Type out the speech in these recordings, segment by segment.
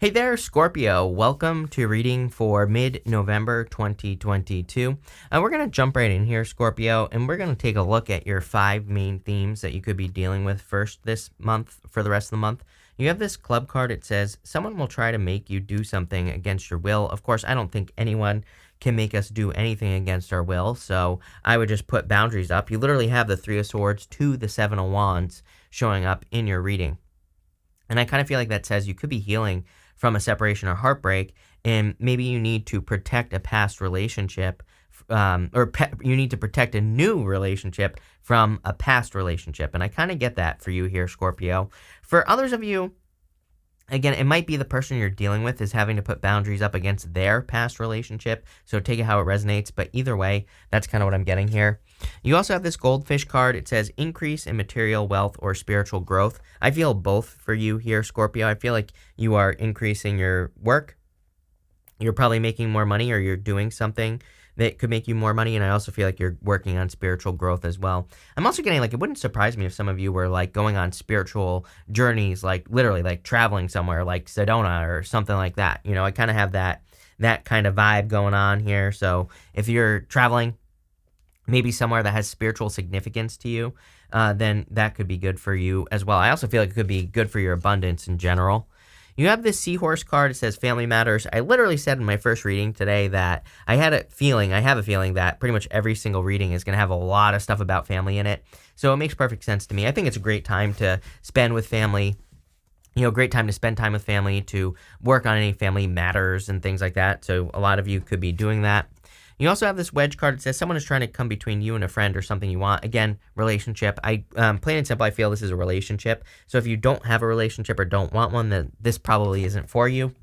Hey there, Scorpio. Welcome to reading for mid-November 2022. We're going to jump right in here, Scorpio, and we're going to take a look at your 5 main themes that you could be dealing with first this month for the rest of the month. You have this club card. It says, someone will try to make you do something against your will. Of course, I don't think anyone can make us do anything against our will, so I would just put boundaries up. You literally have the 3 of Swords to the 7 of Wands showing up in your reading. And I kind of feel like that says you could be healing from a separation or heartbreak, and maybe you need to protect a past relationship, you need to protect a new relationship from a past relationship. And I kind of get that for you here, Scorpio. For others of you, again, it might be the person you're dealing with is having to put boundaries up against their past relationship, so take it how it resonates, but either way, that's kind of what I'm getting here. You also have this goldfish card. It says increase in material wealth or spiritual growth. I feel both for you here, Scorpio. I feel like you are increasing your work. You're probably making more money, or you're doing something that could make you more money, and I also feel like you're working on spiritual growth as well. I'm also getting, like, it wouldn't surprise me if some of you were, like, going on spiritual journeys, like, literally, like, traveling somewhere, like Sedona or something like that. You know, I kind of have that kind of vibe going on here. So if you're traveling maybe somewhere that has spiritual significance to you, then that could be good for you as well. I also feel like it could be good for your abundance in general. You have this seahorse card. It says family matters. I literally said in my first reading today that I have a feeling that pretty much every single reading is going to have a lot of stuff about family in it. So it makes perfect sense to me. I think it's a great time to spend with family. You know, great time to spend time with family, to work on any family matters and things like that. So a lot of you could be doing that. You also have this wedge card. It says someone is trying to come between you and a friend or something you want. Again, relationship. Plain and simple, I feel this is a relationship. So if you don't have a relationship or don't want one, then this probably isn't for you.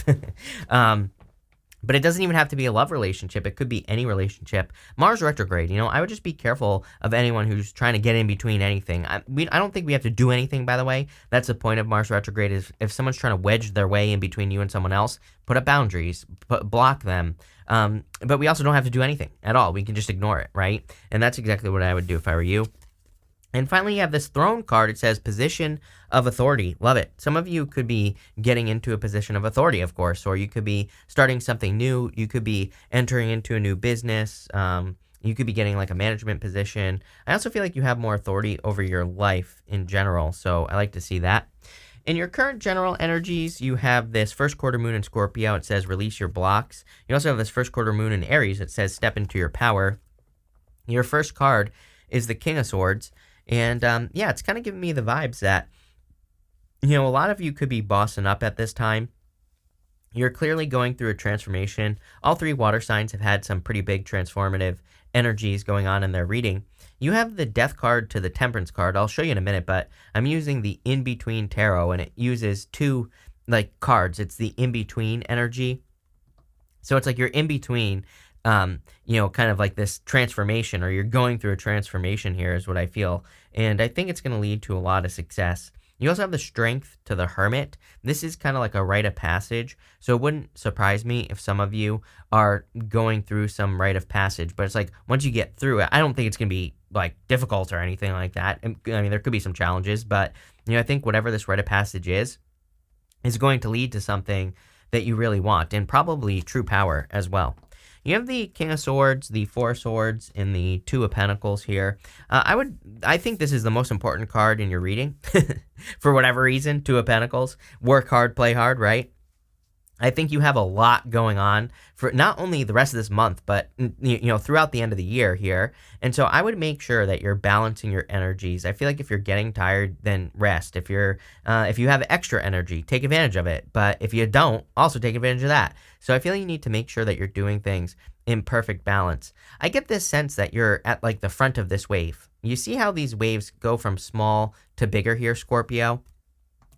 But it doesn't even have to be a love relationship. It could be any relationship. Mars retrograde, you know, I would just be careful of anyone who's trying to get in between anything. I don't think we have to do anything, by the way. That's the point of Mars retrograde, is if someone's trying to wedge their way in between you and someone else, put up boundaries, block them. But we also don't have to do anything at all. We can just ignore it, right? And that's exactly what I would do if I were you. And finally, you have this throne card. It says position of authority. Love it. Some of you could be getting into a position of authority, of course, or you could be starting something new. You could be entering into a new business. You could be getting like a management position. I also feel like you have more authority over your life in general, so I like to see that. In your current general energies, you have this first quarter moon in Scorpio. It says release your blocks. You also have this first quarter moon in Aries. It says step into your power. Your first card is the King of Swords. And yeah, it's kind of giving me the vibes that, you know, a lot of you could be bossing up at this time. You're clearly going through a transformation. All 3 water signs have had some pretty big transformative energies going on in their reading. You have the Death card to the Temperance card. I'll show you in a minute, but I'm using the In-Between Tarot, and it uses 2 like cards. It's the in-between energy. So it's like you're in between, you know, kind of like this transformation, or you're going through a transformation here is what I feel. And I think it's going to lead to a lot of success. You also have the Strength to the Hermit. This is kind of like a rite of passage. So it wouldn't surprise me if some of you are going through some rite of passage. But it's like, once you get through it, I don't think it's going to be like difficult or anything like that. I mean, there could be some challenges, but, you know, I think whatever this rite of passage is going to lead to something that you really want, and probably true power as well. You have the King of Swords, the 4 of Swords, and the 2 of Pentacles here. I think this is the most important card in your reading. For whatever reason, 2 of Pentacles. Work hard, play hard, right? I think you have a lot going on for not only the rest of this month, but, you know, throughout the end of the year here. And so I would make sure that you're balancing your energies. I feel like if you're getting tired, then rest. If you have extra energy, take advantage of it. But if you don't, also take advantage of that. So I feel like you need to make sure that you're doing things in perfect balance. I get this sense that you're at like the front of this wave. You see how these waves go from small to bigger here, Scorpio?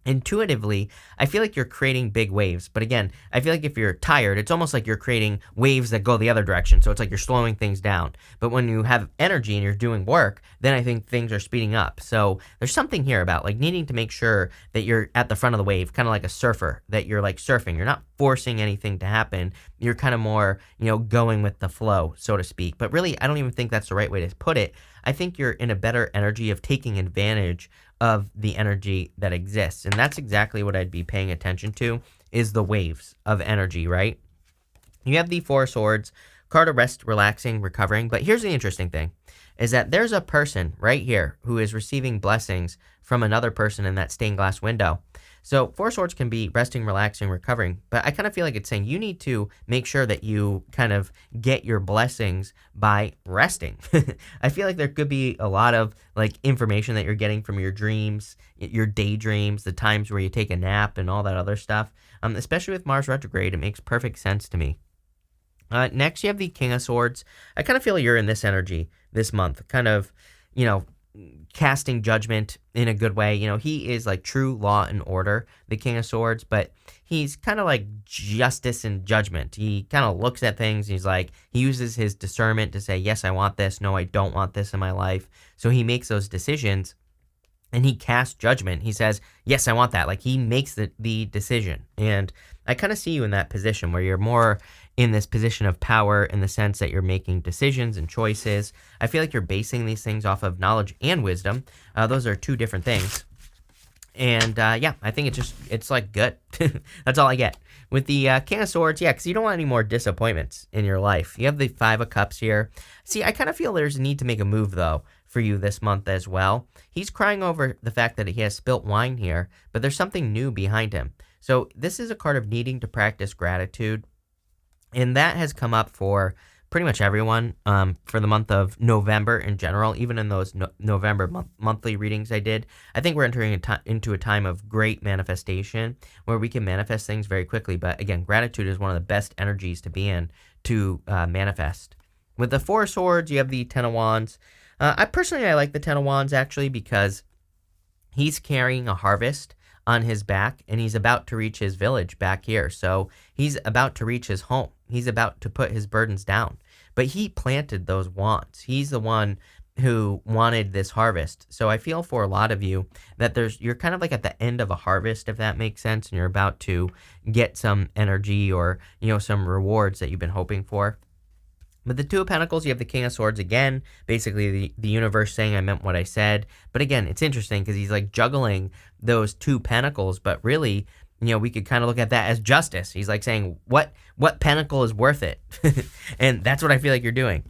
Intuitively, I feel like you're creating big waves. But again, I feel like if you're tired, it's almost like you're creating waves that go the other direction. So it's like you're slowing things down. But when you have energy and you're doing work, then I think things are speeding up. So there's something here about like needing to make sure that you're at the front of the wave, kind of like a surfer, that you're like surfing. You're not forcing anything to happen. You're kind of more, you know, going with the flow, so to speak. But really, I don't even think that's the right way to put it. I think you're in a better energy of taking advantage of the energy that exists. And that's exactly what I'd be paying attention to, is the waves of energy, right? You have the Four of Swords, card of rest, relaxing, recovering. But here's the interesting thing, is that there's a person right here who is receiving blessings from another person in that stained glass window. So Four of Swords can be resting, relaxing, recovering. But I kind of feel like it's saying you need to make sure that you kind of get your blessings by resting. I feel like there could be a lot of like information that you're getting from your dreams, your daydreams, the times where you take a nap and all that other stuff. Especially with Mars retrograde, it makes perfect sense to me. Next, you have the King of Swords. I kind of feel you're in this energy this month, kind of, casting judgment in a good way. He is like true law and order, the King of Swords, but he's kind of like justice and judgment. He kind of looks at things. He's like, he uses his discernment to say, yes, I want this. No, I don't want this in my life. So he makes those decisions and he casts judgment. He says, yes, I want that. Like he makes the decision. And I kind of see you in that position where you're more in this position of power in the sense that you're making decisions and choices. I feel like you're basing these things off of knowledge and wisdom. Those are two different things. And yeah, I think it's like good. That's all I get. With the King of Swords, yeah, because you don't want any more disappointments in your life. You have the Five of Cups here. See, I kind of feel there's a need to make a move, though, for you this month as well. He's crying over the fact that he has spilt wine here, but there's something new behind him. So this is a card of needing to practice gratitude. And that has come up for pretty much everyone for the month of November in general, even in those November monthly readings I did. I think we're entering into a time of great manifestation where we can manifest things very quickly. But again, gratitude is one of the best energies to be in to manifest. With the Four of Swords, you have the Ten of Wands. I like the Ten of Wands actually because he's carrying a harvest on his back and he's about to reach his village back here. So he's about to reach his home. He's about to put his burdens down. But he planted those wands. He's the one who wanted this harvest. So I feel for a lot of you that you're kind of like at the end of a harvest, if that makes sense, and you're about to get some energy or, some rewards that you've been hoping for. With the Two of Pentacles, you have the King of Swords again, basically the universe saying I meant what I said. But again, it's interesting because he's like juggling those two pentacles, but really, we could kind of look at that as justice. He's like saying, what pentacle is worth it? And that's what I feel like you're doing.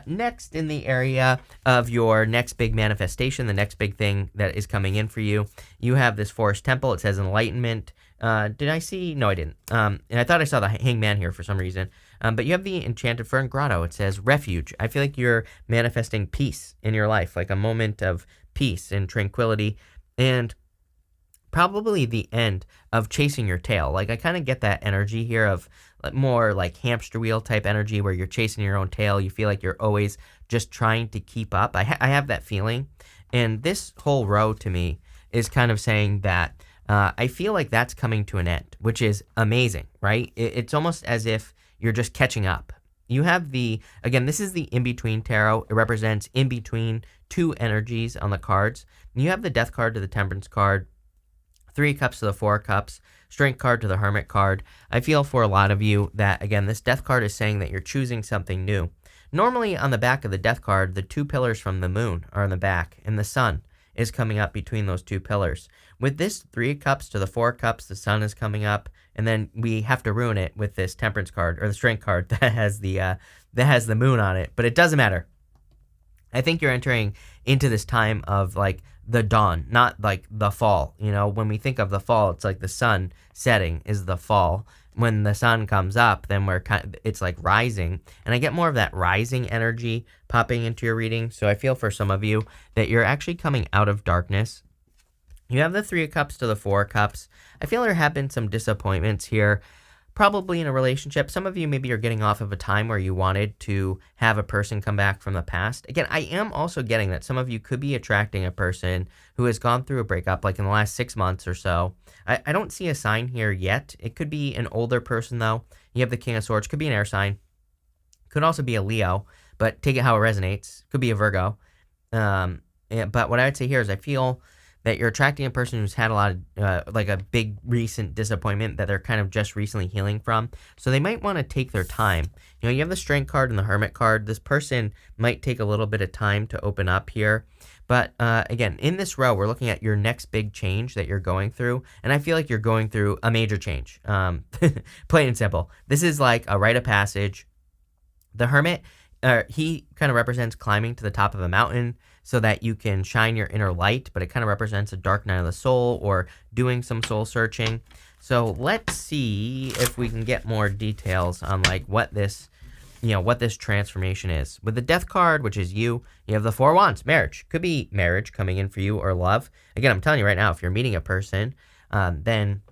Next, in the area of your next big manifestation, the next big thing that is coming in for you, you have this Forest Temple. It says Enlightenment. Did I see? No, I didn't. And I thought I saw the Hangman here for some reason. But you have the Enchanted Fern Grotto. It says Refuge. I feel like you're manifesting peace in your life, like a moment of peace and tranquility. And probably the end of chasing your tail. Like I kind of get that energy here of more like hamster wheel type energy where you're chasing your own tail. You feel like you're always just trying to keep up. I have that feeling. And this whole row to me is kind of saying that I feel like that's coming to an end, which is amazing, right? It's almost as if you're just catching up. You have again, this is the in-between tarot. It represents in between two energies on the cards. You have the Death card to the Temperance card, Three of Cups to the Four of Cups, Strength card to the Hermit card. I feel for a lot of you that, again, this Death card is saying that you're choosing something new. Normally on the back of the Death card, the two pillars from the moon are on the back, and the sun is coming up between those two pillars. With this Three of Cups to the Four of Cups, the sun is coming up, and then we have to ruin it with this Temperance card, or the Strength card that has the moon on it. But it doesn't matter. I think you're entering into this time of like the dawn, not like the fall. When we think of the fall, it's like the sun setting is the fall. When the sun comes up, then it's like rising. And I get more of that rising energy popping into your reading. So I feel for some of you that you're actually coming out of darkness. You have the Three of Cups to the Four of Cups. I feel there have been some disappointments here, probably in a relationship. Some of you maybe are getting off of a time where you wanted to have a person come back from the past. Again, I am also getting that some of you could be attracting a person who has gone through a breakup like in the last 6 months or so. I don't see a sign here yet. It could be an older person, though. You have the King of Swords. Could be an air sign. Could also be a Leo, but take it how it resonates. Could be a Virgo. But what I would say here is I feel that you're attracting a person who's had a lot of, like a big recent disappointment that they're kind of just recently healing from. So they might want to take their time. You have the Strength card and the Hermit card. This person might take a little bit of time to open up here. But again, in this row, we're looking at your next big change that you're going through. And I feel like you're going through a major change. Plain and simple. This is like a rite of passage. The Hermit, he kind of represents climbing to the top of a mountain so that you can shine your inner light, but it kind of represents a dark night of the soul or doing some soul searching. So let's see if we can get more details on like what this transformation is. With the Death card, which is you have the Four Wands, marriage. Could be marriage coming in for you or love. Again, I'm telling you right now, if you're meeting a person, then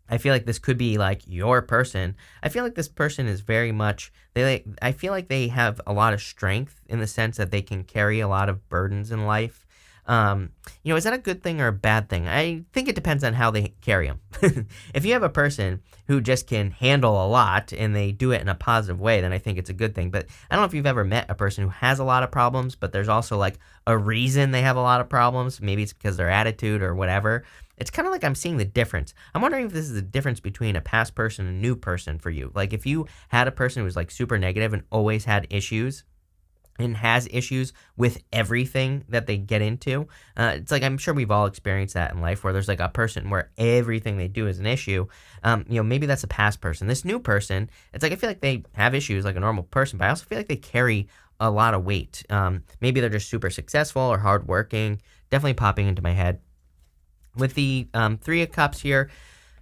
I feel like this could be like your person. I feel like this person is very much, I feel like they have a lot of strength in the sense that they can carry a lot of burdens in life. Is that a good thing or a bad thing? I think it depends on how they carry them. If you have a person who just can handle a lot and they do it in a positive way, then I think it's a good thing. But I don't know if you've ever met a person who has a lot of problems, but there's also like a reason they have a lot of problems. Maybe it's because their attitude or whatever. It's kind of like I'm seeing the difference. I'm wondering if this is the difference between a past person and a new person for you. Like if you had a person who was like super negative and always had issues and has issues with everything that they get into, it's like I'm sure we've all experienced that in life where there's like a person where everything they do is an issue. Maybe that's a past person. This new person, it's like I feel like they have issues like a normal person, but I also feel like they carry a lot of weight. Maybe they're just super successful or hardworking. Definitely popping into my head. With the Three of Cups here,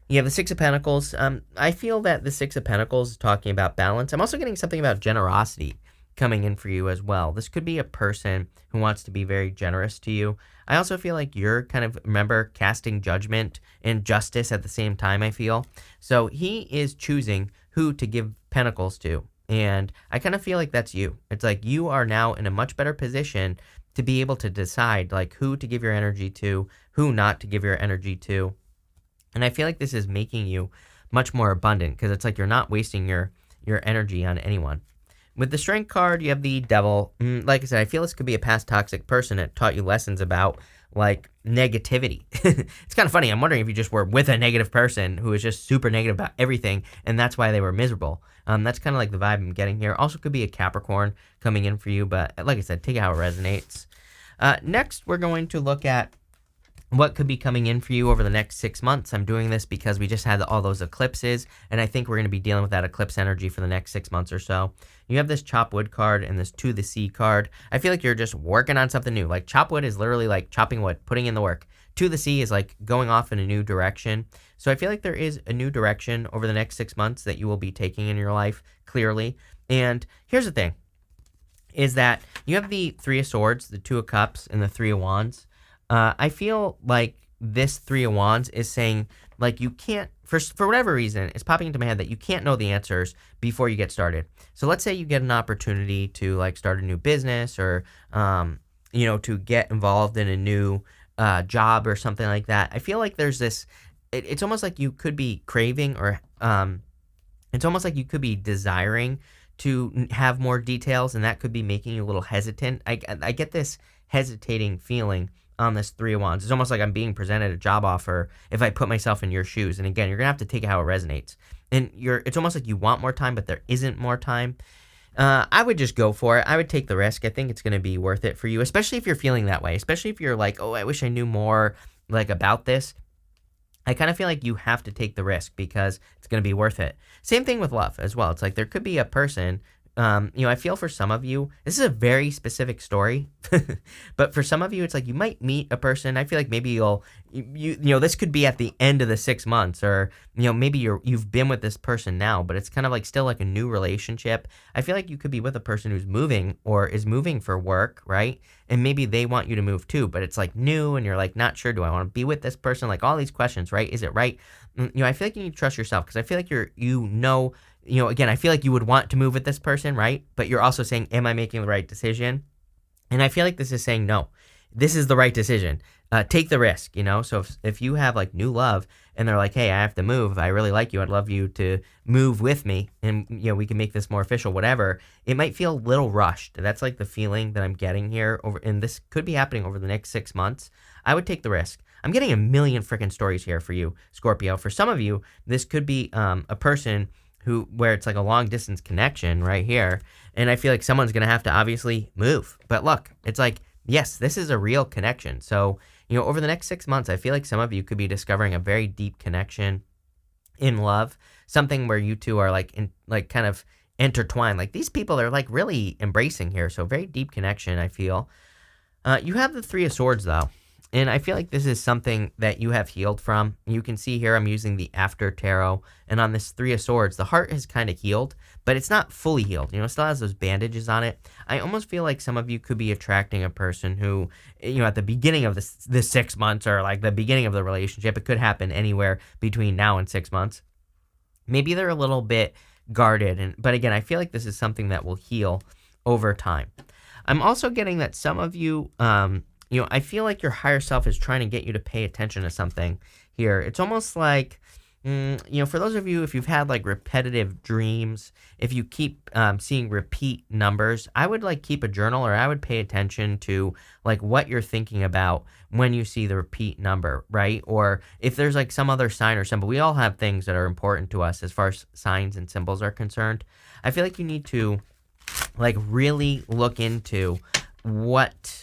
you have the Six of Pentacles. I feel that the Six of Pentacles is talking about balance. I'm also getting something about generosity coming in for you as well. This could be a person who wants to be very generous to you. I also feel like you're kind of, remember, casting judgment and justice at the same time, I feel. So he is choosing who to give pentacles to. And I kind of feel like that's you. It's like you are now in a much better position to be able to decide like who to give your energy to, who not to give your energy to. And I feel like this is making you much more abundant because it's like you're not wasting your energy on anyone. With the Strength card, you have the Devil. Like I said, I feel this could be a past toxic person that taught you lessons about like negativity. It's kind of funny. I'm wondering if you just were with a negative person who was just super negative about everything and that's why they were miserable. That's kind of like the vibe I'm getting here. Also could be a Capricorn coming in for you, but like I said, take it how it resonates. Next, we're going to look at what could be coming in for you over the next 6 months. I'm doing this because we just had all those eclipses, and I think we're going to be dealing with that eclipse energy for the next 6 months or so. You have this Chop Wood card and this To the Sea card. I feel like you're just working on something new. Like Chop Wood is literally like chopping wood, putting in the work. To the Sea is like going off in a new direction. So I feel like there is a new direction over the next 6 months that you will be taking in your life, clearly. And here's the thing, is that you have the Three of Swords, the Two of Cups, and the Three of Wands. I feel like this Three of Wands is saying, like, you can't, for whatever reason, it's popping into my head that you can't know the answers before you get started. So let's say you get an opportunity to, like, start a new business or, to get involved in a new job or something like that. I feel like there's this, it's almost like you could be craving or it's almost like you could be desiring to have more details, and that could be making you a little hesitant. I get this hesitating feeling on this Three of Wands. It's almost like I'm being presented a job offer if I put myself in your shoes. And again, you're going to have to take it how it resonates. And it's almost like you want more time, but there isn't more time. I would just go for it. I would take the risk. I think it's going to be worth it for you, especially if you're feeling that way, especially if you're like, oh, I wish I knew more like about this. I kind of feel like you have to take the risk because it's going to be worth it. Same thing with love as well. It's like there could be a person, I feel for some of you, this is a very specific story, but for some of you, it's like you might meet a person. I feel like maybe this could be at the end of the 6 months, or, maybe you've been with this person now, but it's kind of like still like a new relationship. I feel like you could be with a person who's moving or is moving for work, right? And maybe they want you to move too, but it's like new and you're like not sure, do I want to be with this person? Like all these questions, right? Is it right? I feel like you need to trust yourself because I feel like again, I feel like you would want to move with this person, right? But you're also saying, am I making the right decision? And I feel like this is saying no. this is the right decision. Take the risk, you know? So if you have like new love and they're like, hey, I have to move. I really like you. I'd love you to move with me and, you know, we can make this more official, whatever. It might feel a little rushed. That's like the feeling that I'm getting here and this could be happening over the next 6 months. I would take the risk. I'm getting a million freaking stories here for you, Scorpio. For some of you, this could be a person where it's like a long distance connection right here. And I feel like someone's going to have to obviously move. But look, it's like, yes, this is a real connection. So, you know, over the next 6 months, I feel like some of you could be discovering a very deep connection in love, something where you two are like kind of intertwined. Like these people are like really embracing here. So very deep connection, I feel. You have the Three of Swords though. And I feel like this is something that you have healed from. You can see here I'm using the After Tarot. And on this Three of Swords, the heart has kind of healed, but it's not fully healed. You know, it still has those bandages on it. I almost feel like some of you could be attracting a person who, you know, at the beginning of the 6 months or like the beginning of the relationship, it could happen anywhere between now and 6 months. Maybe they're a little bit guarded. But again, I feel like this is something that will heal over time. I'm also getting that some of you, you know, I feel like your higher self is trying to get you to pay attention to something here. It's almost like, you know, for those of you, if you've had like repetitive dreams, if you keep seeing repeat numbers, I would like keep a journal or I would pay attention to like what you're thinking about when you see the repeat number, right? Or if there's like some other sign or symbol, we all have things that are important to us as far as signs and symbols are concerned. I feel like you need to like really look into what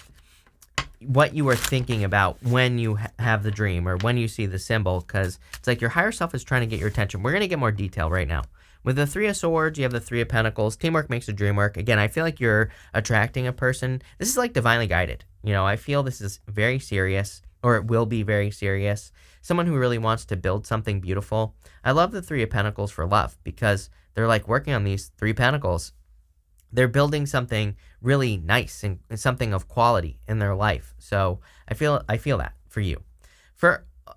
you are thinking about when you have the dream or when you see the symbol, because it's like your higher self is trying to get your attention. We're going to get more detail right now. With the Three of Swords, you have the Three of Pentacles. Teamwork makes the dream work. Again, I feel like you're attracting a person. This is like divinely guided. You know, I feel this is very serious, or it will be very serious. Someone who really wants to build something beautiful. I love the Three of Pentacles for love because they're like working on these Three Pentacles. They're building something really nice and something of quality in their life. So I feel that for you.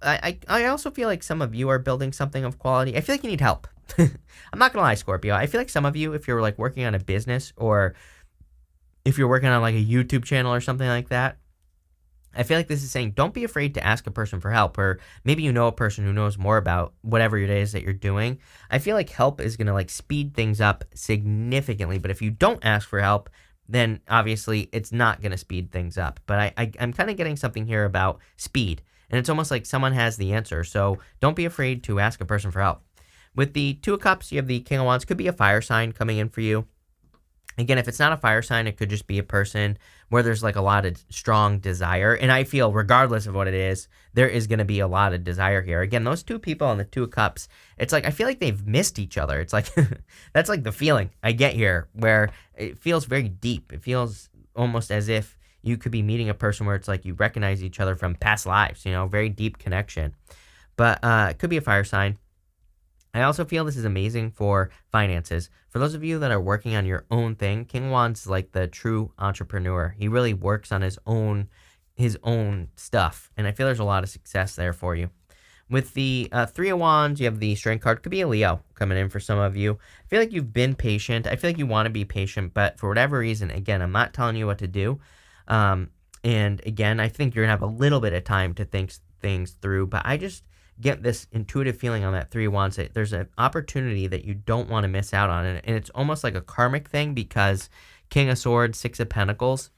I also feel like some of you are building something of quality. I feel like you need help. I'm not gonna lie, Scorpio. I feel like some of you, if you're like working on a business or if you're working on like a YouTube channel or something like that, I feel like this is saying don't be afraid to ask a person for help, or maybe you know a person who knows more about whatever it is that you're doing. I feel like help is going to like speed things up significantly, but if you don't ask for help, then obviously it's not going to speed things up. But I'm kind of getting something here about speed, and it's almost like someone has the answer, so don't be afraid to ask a person for help. With the Two of Cups, you have the King of Wands. Could be a fire sign coming in for you. Again, if it's not a fire sign, it could just be a person where there's like a lot of strong desire. And I feel regardless of what it is, there is going to be a lot of desire here. Again, those two people on the Two of Cups, it's like I feel like they've missed each other. It's like that's like the feeling I get here where it feels very deep. It feels almost as if you could be meeting a person where it's like you recognize each other from past lives, you know, very deep connection. But it could be a fire sign. I also feel this is amazing for finances. For those of you that are working on your own thing, King of Wands is like the true entrepreneur. He really works on his own stuff, and I feel there's a lot of success there for you. With the Three of Wands, you have the Strength card. Could be a Leo coming in for some of you. I feel like you've been patient. I feel like you want to be patient, but for whatever reason, again, I'm not telling you what to do. And again, I think you're going to have a little bit of time to think things through, but I just get this intuitive feeling on that Three of Wands that there's an opportunity that you don't want to miss out on. And it's almost like a karmic thing because King of Swords, Six of Pentacles,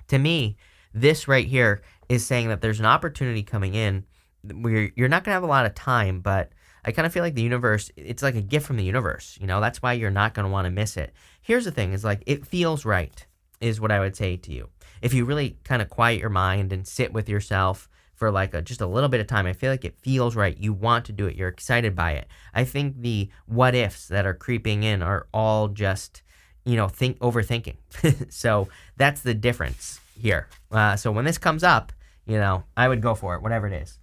to me, this right here is saying that there's an opportunity coming in where you're not going to have a lot of time, but I kind of feel like the universe, it's like a gift from the universe. You know, that's why you're not going to want to miss it. Here's the thing is like, it feels right is what I would say to you. If you really kind of quiet your mind and sit with yourself for like just a little bit of time, I feel like it feels right. You want to do it. You're excited by it. I think the what ifs that are creeping in are all just, you know, overthinking. So that's the difference here. So when this comes up, you know, I would go for it, whatever it is.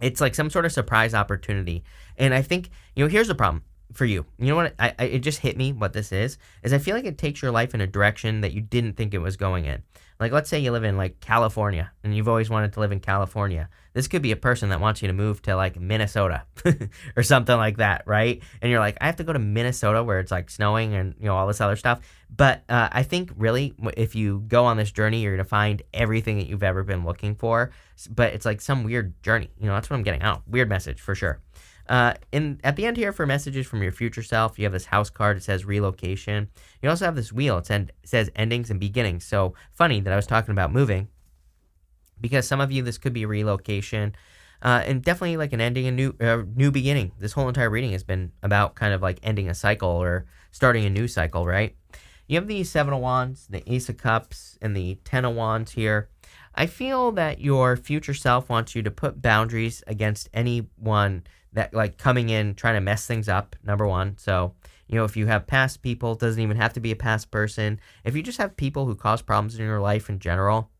It's like some sort of surprise opportunity. And I think, you know, here's the problem for you. You know what? It just hit me what this is I feel like it takes your life in a direction that you didn't think it was going in. Like, let's say you live in like California and you've always wanted to live in California. This could be a person that wants you to move to like Minnesota or something like that, right? And you're like, I have to go to Minnesota where it's like snowing and, you know, all this other stuff. But I think really if you go on this journey, you're going to find everything that you've ever been looking for. But it's like some weird journey. You know, that's what I'm getting out. Weird message for sure. At the end here for messages from your future self, you have this house card. It says relocation. You also have this wheel. It says endings and beginnings. So funny that I was talking about moving, because some of you, this could be relocation, and definitely like an ending, a new beginning. This whole entire reading has been about kind of like ending a cycle or starting a new cycle, right? You have the Seven of Wands, the Ace of Cups, and the Ten of Wands here. I feel that your future self wants you to put boundaries against anyone that like coming in trying to mess things up, number one. So, you know, if you have past people, it doesn't even have to be a past person. If you just have people who cause problems in your life in general,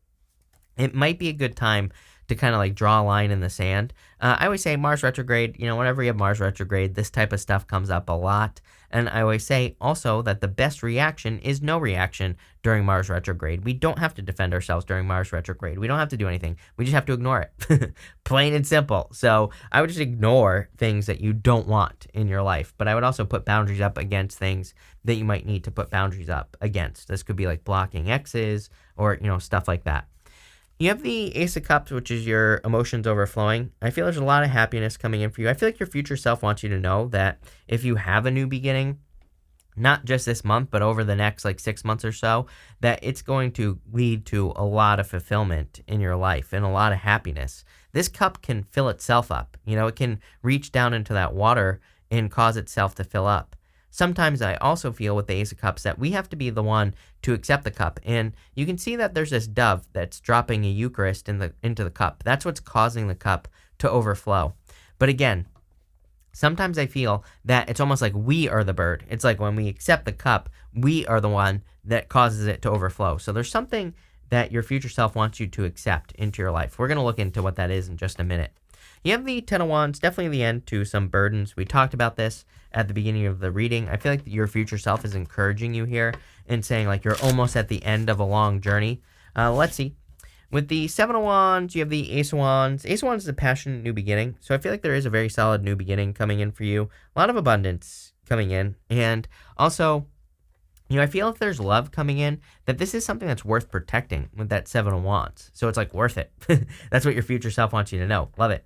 it might be a good time to kind of like draw a line in the sand. I always say Mars retrograde, you know, whenever you have Mars retrograde, this type of stuff comes up a lot. And I always say also that the best reaction is no reaction during Mars retrograde. We don't have to defend ourselves during Mars retrograde. We don't have to do anything. We just have to ignore it. Plain and simple. So I would just ignore things that you don't want in your life. But I would also put boundaries up against things that you might need to put boundaries up against. This could be like blocking exes or, you know, stuff like that. You have the Ace of Cups, which is your emotions overflowing. I feel there's a lot of happiness coming in for you. I feel like your future self wants you to know that if you have a new beginning, not just this month, but over the next like 6 months or so, that it's going to lead to a lot of fulfillment in your life and a lot of happiness. This cup can fill itself up. You know, it can reach down into that water and cause itself to fill up. Sometimes I also feel with the Ace of Cups that we have to be the one to accept the cup. And you can see that there's this dove that's dropping a Eucharist into the cup. That's what's causing the cup to overflow. But again, sometimes I feel that it's almost like we are the bird. It's like when we accept the cup, we are the one that causes it to overflow. So there's something that your future self wants you to accept into your life. We're going to look into what that is in just a minute. You have the Ten of Wands, definitely the end to some burdens. We talked about this at the beginning of the reading. I feel like your future self is encouraging you here and saying like you're almost at the end of a long journey. Let's see. With the Seven of Wands, you have the Ace of Wands. Ace of Wands is a passionate new beginning. So I feel like there is a very solid new beginning coming in for you. A lot of abundance coming in. And also, you know, I feel if there's love coming in, that this is something that's worth protecting with that Seven of Wands. So it's like worth it. That's what your future self wants you to know. Love it.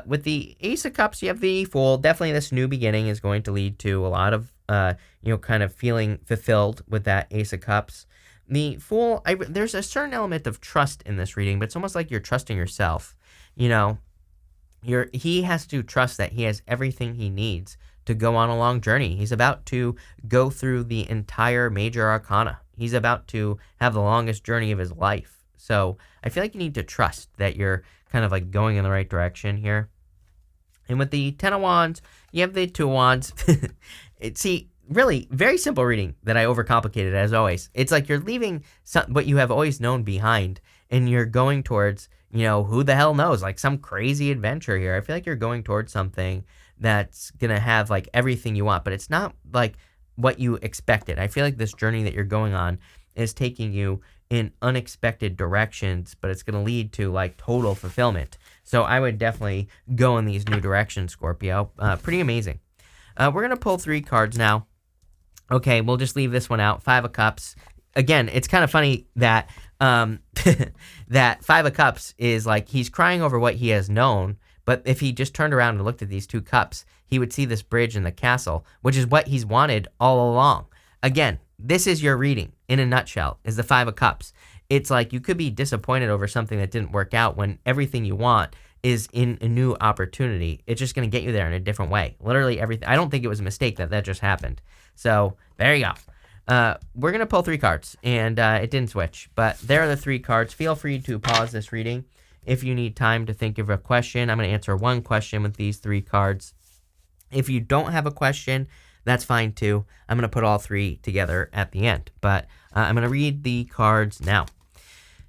With the Ace of Cups, you have the Fool. Definitely this new beginning is going to lead to a lot of, you know, kind of feeling fulfilled with that Ace of Cups. The Fool, there's a certain element of trust in this reading, but it's almost like you're trusting yourself. You know, he has to trust that he has everything he needs to go on a long journey. He's about to go through the entire major arcana. He's about to have the longest journey of his life. So I feel like you need to trust that you're kind of like going in the right direction here. And with the Ten of Wands, you have the Two of Wands. See, really, very simple reading that I overcomplicated as always. It's like you're leaving what you have always known behind and you're going towards, you know, who the hell knows, like some crazy adventure here. I feel like you're going towards something that's going to have like everything you want, but it's not like what you expected. I feel like this journey that you're going on is taking you in unexpected directions, but it's going to lead to like total fulfillment. So I would definitely go in these new directions, Scorpio. Pretty amazing. We're going to pull 3 cards now. Okay, we'll just leave this one out. 5 of Cups. Again, it's kind of funny that that 5 of Cups is like he's crying over what he has known, but if he just turned around and looked at these 2 cups, he would see this bridge in the castle, which is what he's wanted all along. Again, this is your reading in a nutshell, is the 5 of Cups. It's like you could be disappointed over something that didn't work out when everything you want is in a new opportunity. It's just going to get you there in a different way. Literally everything. I don't think it was a mistake that just happened. So there you go. We're going to pull 3 cards, and it didn't switch. But there are the 3 cards. Feel free to pause this reading if you need time to think of a question. I'm going to answer 1 question with these 3 cards. If you don't have a question, that's fine too. I'm going to put all 3 together at the end. But I'm going to read the cards now.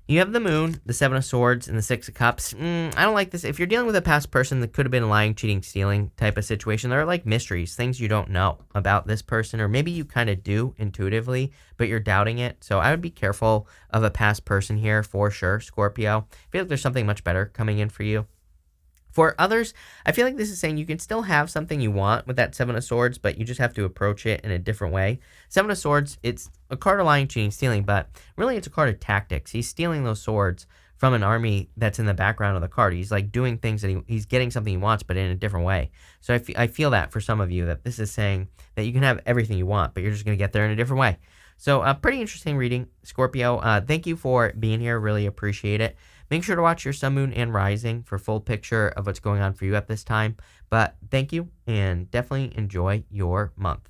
You have the Moon, the Seven of Swords, and the Six of Cups. I don't like this. If you're dealing with a past person that could have been a lying, cheating, stealing type of situation, there are like mysteries, things you don't know about this person, or maybe you kind of do intuitively, but you're doubting it. So I would be careful of a past person here for sure, Scorpio. I feel like there's something much better coming in for you. For others, I feel like this is saying you can still have something you want with that Seven of Swords, but you just have to approach it in a different way. Seven of Swords, it's a card of lying, cheating, stealing, but really it's a card of tactics. He's stealing those swords from an army that's in the background of the card. He's like doing things that he's getting something he wants, but in a different way. So I feel that for some of you, that this is saying that you can have everything you want, but you're just going to get there in a different way. So a pretty interesting reading, Scorpio. Thank you for being here. Really appreciate it. Make sure to watch your sun, moon, and rising for full picture of what's going on for you at this time. But thank you, and definitely enjoy your month.